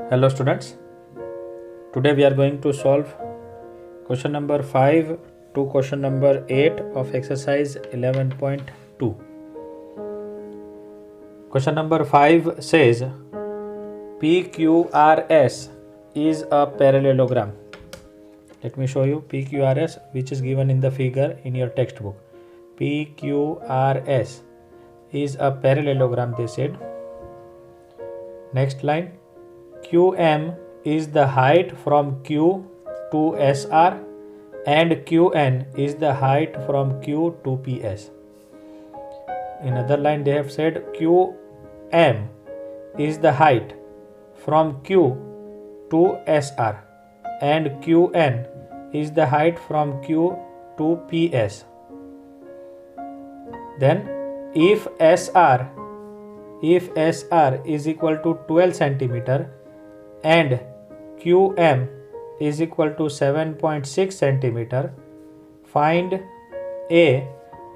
Hello students, today we are going to solve question number 5 to question number 8 of exercise 11.2. Question number 5 says PQRS is a parallelogram. Let me show you PQRS, which is given in the figure in your textbook. PQRS is a parallelogram, they said. Next line, QM is the height from Q to SR and QN is the height from Q to PS. In other line they have said QM is the height from Q to SR and QN is the height from Q to PS. Then if SR is equal to 12 centimeter and QM is equal to 7.6 centimeter, find A,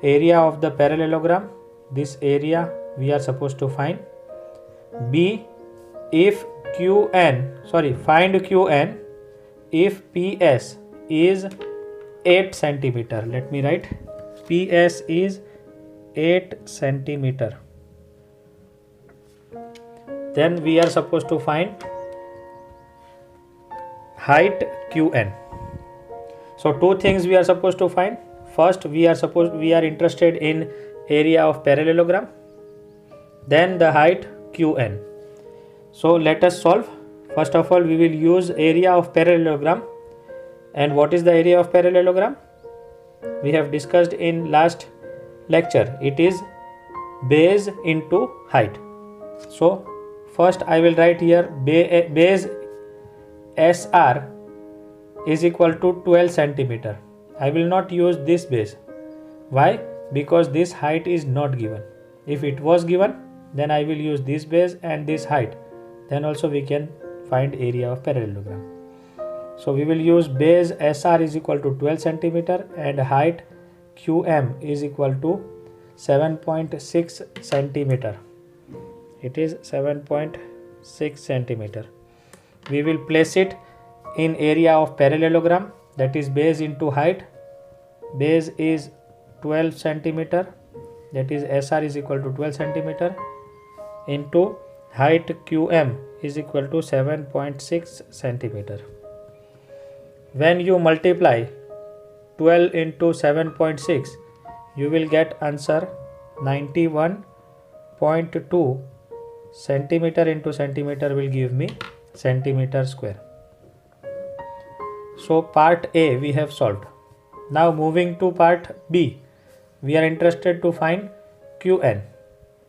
area of the parallelogram. This area we are supposed to find. B, find QN if PS is 8 centimeter. Let me write PS is 8 centimeter. Then we are supposed to find height QN. So two things we are supposed to find. First, we are interested in area of parallelogram. Then the height QN. So let us solve. First of all, we will use area of parallelogram. And what is the area of parallelogram? We have discussed in last lecture. It is base into height. So first I will write here base SR is equal to 12 centimeter. I will not use this base. Why? Because this height is not given. If it was given, then I will use this base and this height. Then also we can find area of parallelogram. So we will use base SR is equal to 12 centimeter and height QM is equal to 7.6 centimeter. It is 7.6 centimeter. We will place it in area of parallelogram, that is base into height. Base is 12 centimeter, that is SR is equal to 12 centimeter into height QM is equal to 7.6 centimeter. When you multiply 12 into 7.6, you will get answer 91.2 centimeter into centimeter will give me centimeter square. So part A we have solved. Now moving to part B, we are interested to find QN.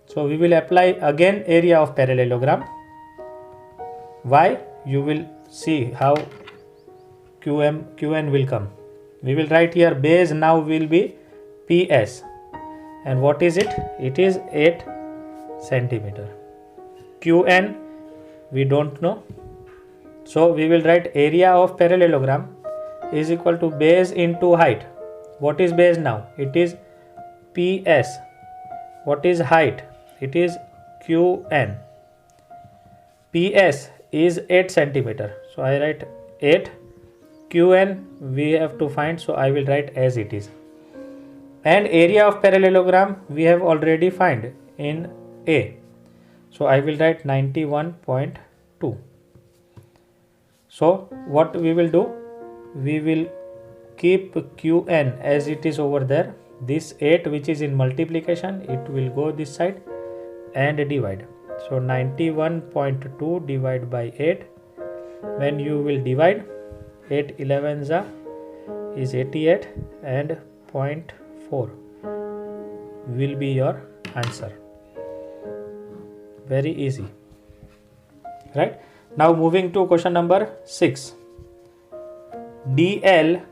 So we will apply again area of parallelogram. Why? You will see how QN will come. We will write here base now will be PS. And what is it? It is 8 centimeter. QN we don't know. So we will write area of parallelogram is equal to base into height. What is base now? It is PS. What is height? It is QN. PS is 8 centimeter. So I write 8. QN we have to find. So I will write as it is. And area of parallelogram we have already find in A. So I will write 91.2. So what we will do? We will keep QN as it is over there. This 8 which is in multiplication, it will go this side and divide. So 91.2 divided by 8. When you will divide, 8 11s is 88 and 0.4 will be your answer. Very easy, right? Now moving to question number 6. DL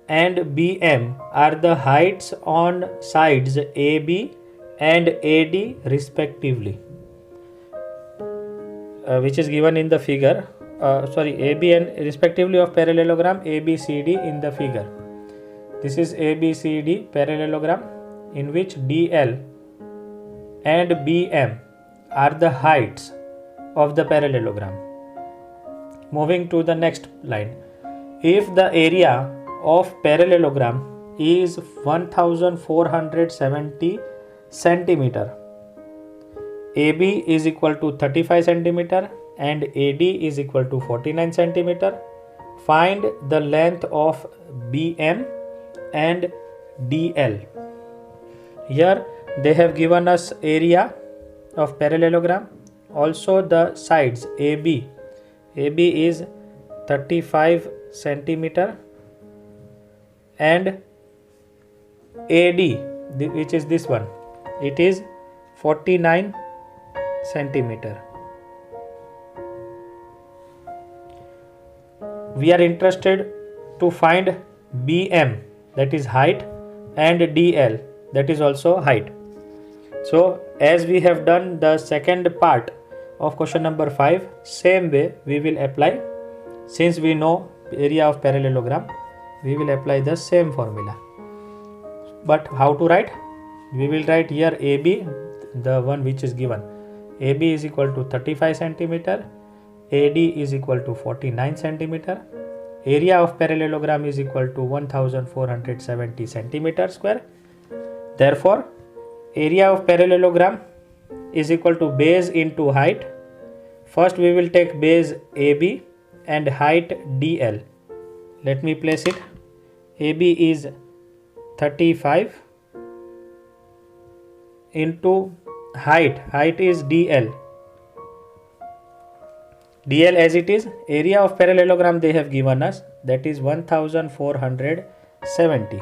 and BM are the heights on sides AB and AD respectively, which is given in the figure. AB and respectively of parallelogram ABCD in the figure. This is ABCD parallelogram in which DL and BM are the heights of the parallelogram. Moving to the next line. If the area of parallelogram is 1470 centimeter, AB is equal to 35 centimeter and AD is equal to 49 centimeter. Find the length of BM and DL. Here they have given us area of parallelogram, also the sides AB. AB is 35 centimeter and AD, which is this one, it is 49 centimeter. We are interested to find BM, that is height, and DL, that is also height. So as we have done the second part of question number 5, same way we will apply. Since we know area of parallelogram, we will apply the same formula. But how to write? We will write here AB, the one which is given. AB is equal to 35 centimeter, AD is equal to 49 centimeter. Area of parallelogram is equal to 1470 centimeter square. Therefore, area of parallelogram is equal to base into height. First we will take base AB and height DL. Let me place it. AB is 35 into height is DL. DL as it is, area of parallelogram they have given us, that is 1470.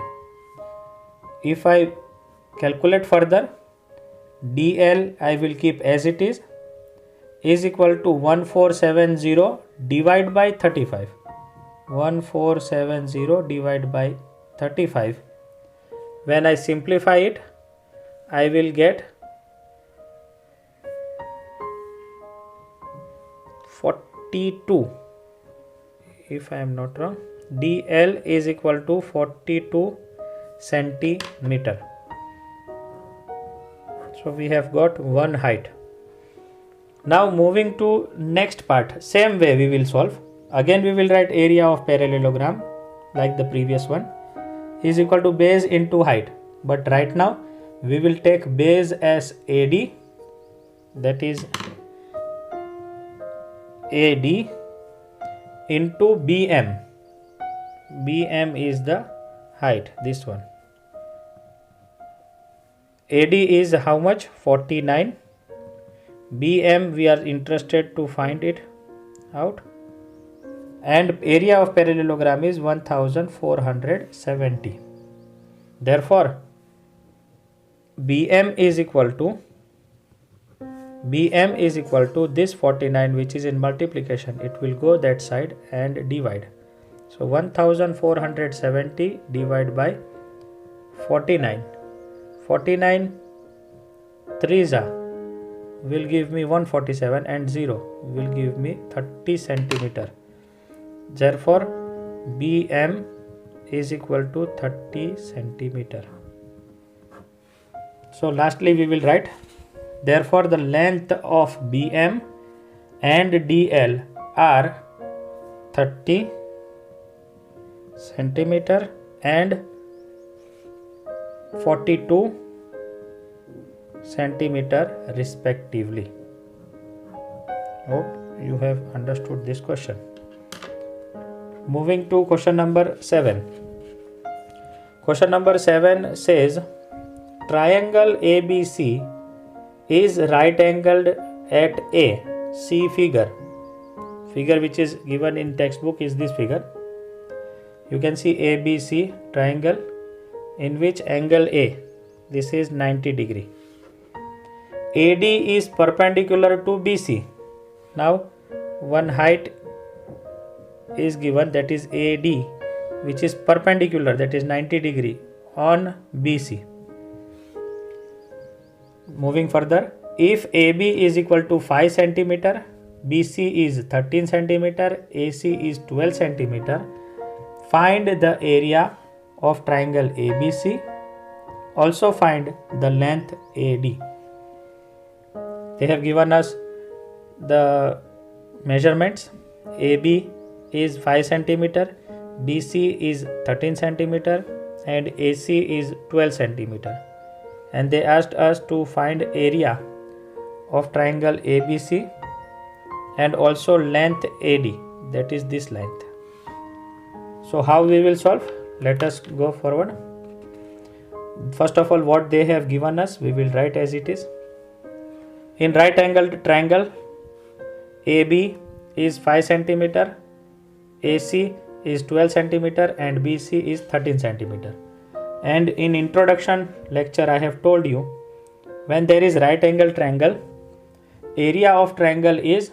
If I calculate further, DL I will keep as it is equal to 1470 divided by 35. 1470 divided by 35. When I simplify it, I will get 42. If I am not wrong, DL is equal to 42 centimeter. So we have got one height. Now moving to next part, same way we will solve. Again we will write area of parallelogram like the previous one is equal to base into height. But right now we will take base as AD, that is AD into BM. BM is the height, this one. AD is how much? 49. BM we are interested to find it out. And area of parallelogram is 1470. Therefore, BM is equal to this 49, which is in multiplication. It will go that side and divide. So 1470 divided by 49. 49 3s will give me 147 and 0 will give me 30 centimeter. Therefore, BM is equal to 30 centimeter. So lastly we will write, therefore the length of BM and DL are 30 centimeter and 42 centimeter respectively. Hope you have understood this question. Moving to question number 7. Question number 7 says, triangle ABC is right angled at A. See figure. Figure which is given in textbook is this figure. You can see ABC triangle in which angle A, this is 90 degree. AD is perpendicular to BC. Now one height is given, that is AD, which is perpendicular, that is 90 degree on BC. Moving further, if AB is equal to 5 centimeter, BC is 13 centimeter, AC is 12 centimeter, find the area of triangle ABC. Also find the length AD. They have given us the measurements. AB is 5 centimeter, BC is 13 centimeter, and AC is 12 centimeter. And they asked us to find area of triangle ABC and also length AD, that is this length. So how we will solve? Let us go forward. First of all, what they have given us, we will write as it is. In right angled triangle, AB is 5 centimeter, AC is 12 centimeter, and BC is 13 centimeter. And in introduction lecture I have told you, when there is right angle triangle, area of triangle is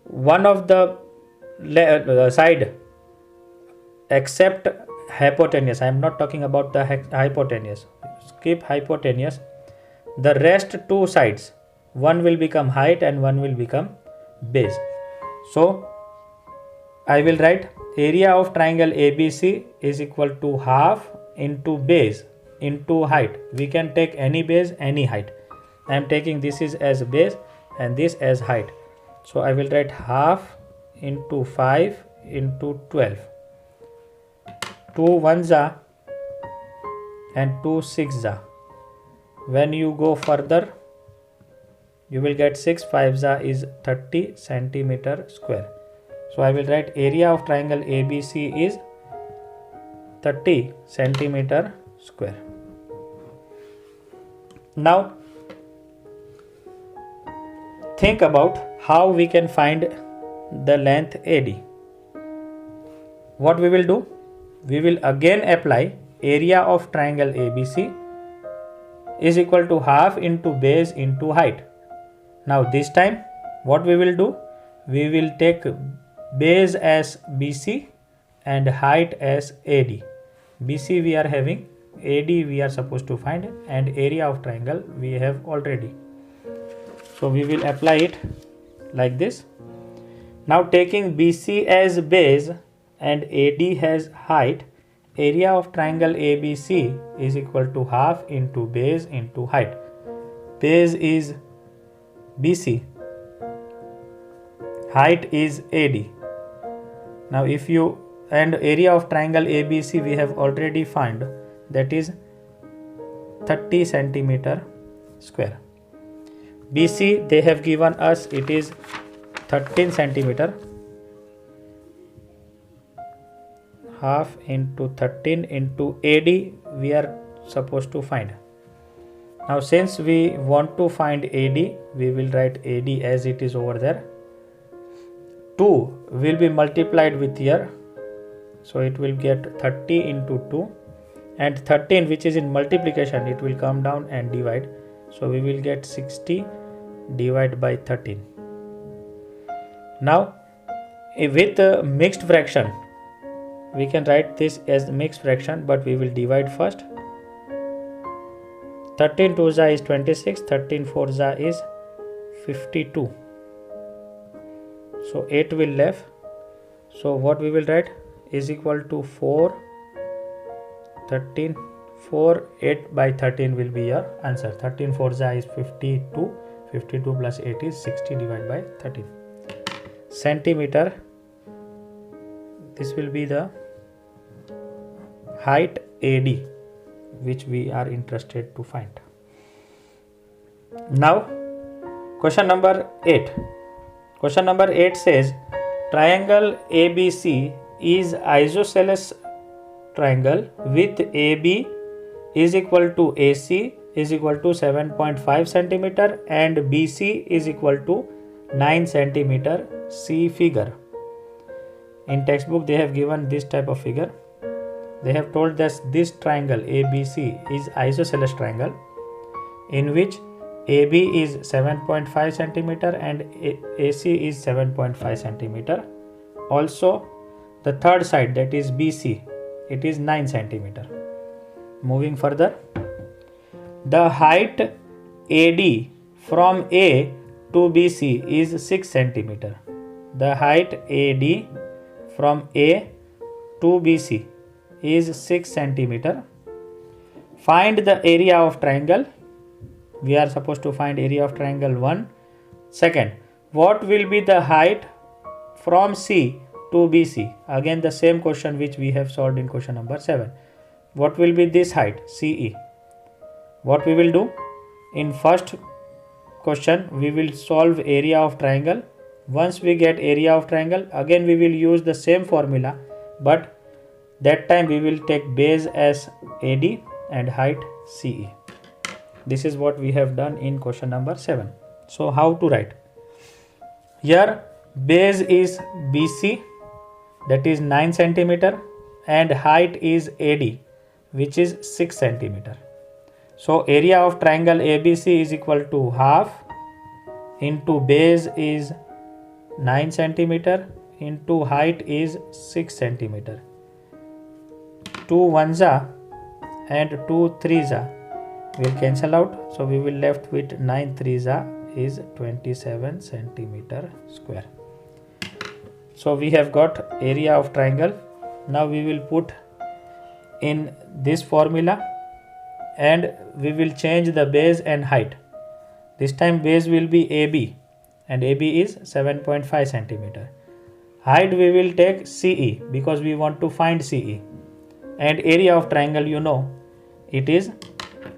one of the side except hypotenuse. I am not talking about the hypotenuse. Skip hypotenuse. The rest two sides, one will become height and one will become base. So I will write area of triangle ABC is equal to half into base into height. We can take any base, any height. I am taking this is as base and this as height. So I will write half into 5 into 12. 2 1s are and 2 6s are. When you go further, you will get 6 5s are is 30 centimeter square. So I will write area of triangle ABC is 30 centimeter square. Now think about how we can find the length AD. What we will do? We will again apply area of triangle ABC is equal to half into base into height. Now this time what we will do? We will take base as BC and height as AD. BC we are having, AD we are supposed to find, and area of triangle we have already. So we will apply it like this. Now taking BC as base and AD as height, area of triangle ABC is equal to half into base into height. Base is BC, height is AD. Now if you, and area of triangle ABC we have already found, that is 30 centimeter square. BC they have given us, it is 13 centimeter. Half into 13 into AD we are supposed to find. Now since we want to find AD, we will write AD as it is over there. 2 will be multiplied with here, so it will get 30 into 2, and 13 which is in multiplication, it will come down and divide. So we will get 60 divided by 13. Now with mixed fraction, we can write this as mixed fraction, but we will divide first. 13 2s is 26, 13 4s is 52. So 8 will left. So what we will write is equal to 4, 13, 4, 8 by 13 will be your answer. 13 4s is 52, 52 plus 8 is 60 divided by 13. Centimeter, this will be the height AD which we are interested to find. Now question number 8. Question number 8 says triangle ABC is isosceles triangle with AB is equal to AC is equal to 7.5 centimeter and BC is equal to 9 centimeter. See figure. In textbook they have given this type of figure. They have told us this triangle ABC is isosceles triangle in which AB is 7.5 centimeter and AC is 7.5 centimeter. Also the third side, that is BC, it is 9 centimeter. Moving further, the height AD from A to BC is 6 centimeter. The height AD from A to BC is 6 centimeter. Find the area of triangle. We are supposed to find area of triangle 1. Second, what will be the height from C to BC. Again the same question which we have solved in question number 7. What will be this height CE? What we will do? In first question we will solve area of triangle. Once we get area of triangle, again we will use the same formula, but that time we will take base as AD and height CE. This is what we have done in question number 7. So how to write? Here base is BC, that is 9 centimeter, and height is AD, which is 6 centimeter. So area of triangle ABC is equal to half into base is 9 centimeter into height is 6 centimeter. 2 ones are and 2 threes are will cancel out, so we will left with 9 threes are is 27 centimeter square. So we have got area of triangle. Now we will put in this formula and we will change the base and height. This time base will be AB and AB is 7.5 centimeter. Height we will take CE because we want to find CE, and area of triangle you know it is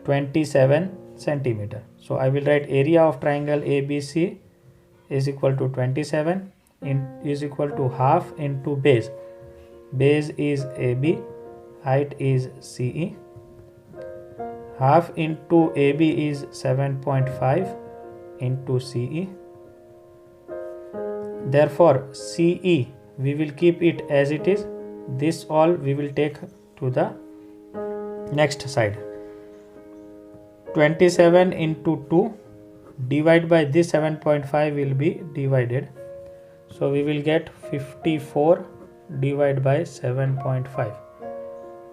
27 centimeter. So I will write area of triangle ABC is equal to 27 is equal to half into base. Base is AB, height is CE. Half into AB is 7.5 into CE. Therefore CE we will keep it as it is. This all we will take to the next side. 27 into 2 divide by this 7.5 will be divided. So we will get 54 divided by 7.5.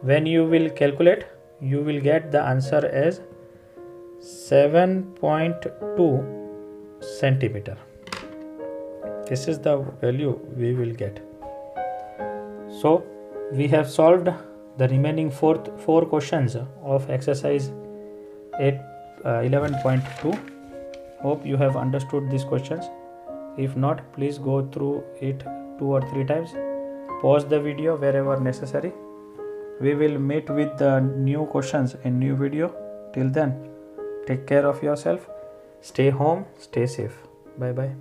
When you will calculate, you will get the answer as 7.2 centimeter. This is the value we will get. So we have solved the remaining four questions of exercise 11.2. Hope you have understood these questions. If not, please go through it 2 or 3 times. Pause the video wherever necessary. We will meet with the new questions in new video. Till then, take care of yourself. Stay home, stay safe. Bye bye.